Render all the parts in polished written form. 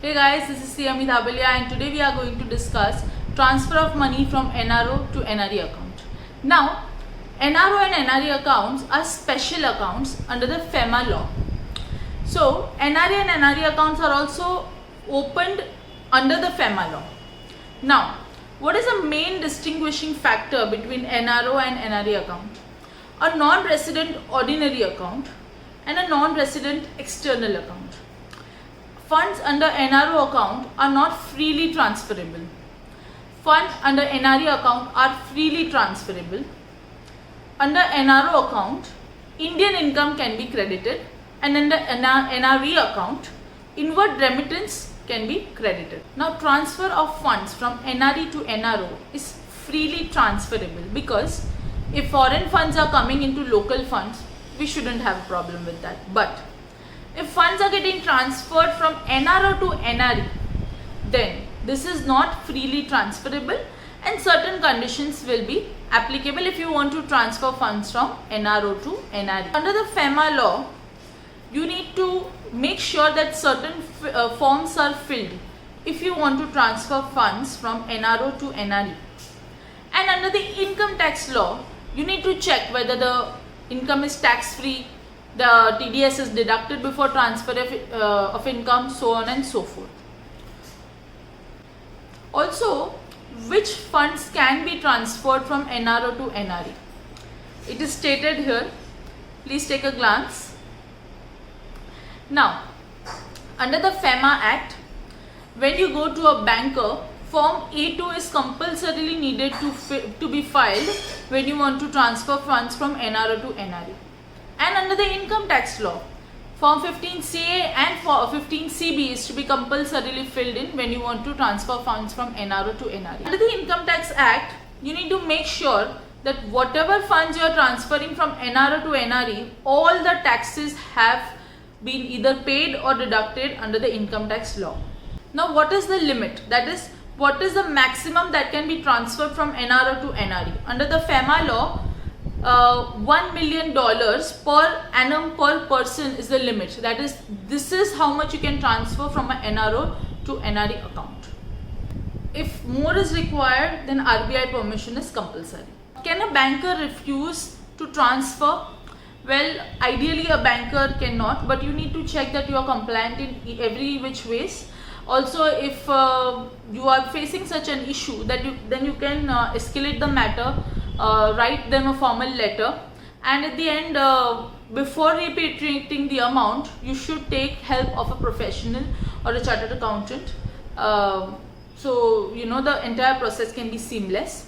Hey guys, this is Amit Habelia and today we are going to discuss transfer of money from NRO to NRE account. Now, NRO and NRE accounts are special accounts under the FEMA law. So, NRE and NRE accounts are also opened under the FEMA law. Now, what is the main distinguishing factor between NRO and NRE account? A non-resident ordinary account and a non-resident external account. Funds under NRO account are not freely transferable. Funds under NRE account are freely transferable. Under NRO account, Indian income can be credited, and under NRE account, inward remittance can be credited. Now, transfer of funds from NRE to NRO is freely transferable because if foreign funds are coming into local funds, we shouldn't have a problem with that. But if funds are getting transferred from NRO to NRE, then this is not freely transferable and certain conditions will be applicable if you want to transfer funds from NRO to NRE. Under the FEMA law, you need to make sure that certain forms are filled if you want to transfer funds from NRO to NRE. And under the income tax law, you need to check whether the income is tax free, the TDS is deducted before transfer of income, so on and so forth. Also, which funds can be transferred from NRO to NRE? It is stated here. Please take a glance. Now, under the FEMA Act, when you go to a banker, Form A2 is compulsorily needed to be filed when you want to transfer funds from NRO to NRE. And under the income tax law, Form 15CA and 15CB is to be compulsorily filled in when you want to transfer funds from NRO to NRE. Under the Income Tax Act, you need to make sure that whatever funds you are transferring from NRO to NRE, all the taxes have been either paid or deducted under the income tax law. Now, what is the limit? That is, what is the maximum that can be transferred from NRO to NRE? Under the FEMA law, $1 million per annum per person is the limit. That is, this is how much you can transfer from an NRO to NRE account. If more is required, then RBI permission is compulsory. Can a banker refuse to transfer? Well, ideally a banker cannot, but you need to check that you are compliant in every which ways. Also, if you are facing such an issue, then you can escalate the matter, write them a formal letter, and at the end, before repatriating the amount, you should take help of a professional or a chartered accountant. So you know the entire process can be seamless.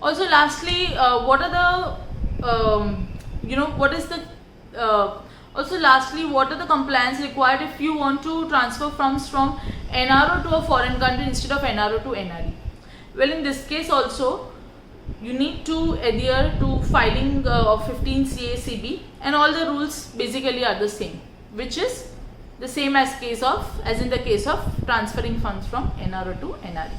Also, lastly, what are the compliance required if you want to transfer funds from NRO to a foreign country instead of NRO to NRE? Well, in this case also, you need to adhere to filing of 15CA-CB, and all the rules basically are the same, which is the same as in the case of transferring funds from NRO to NRE.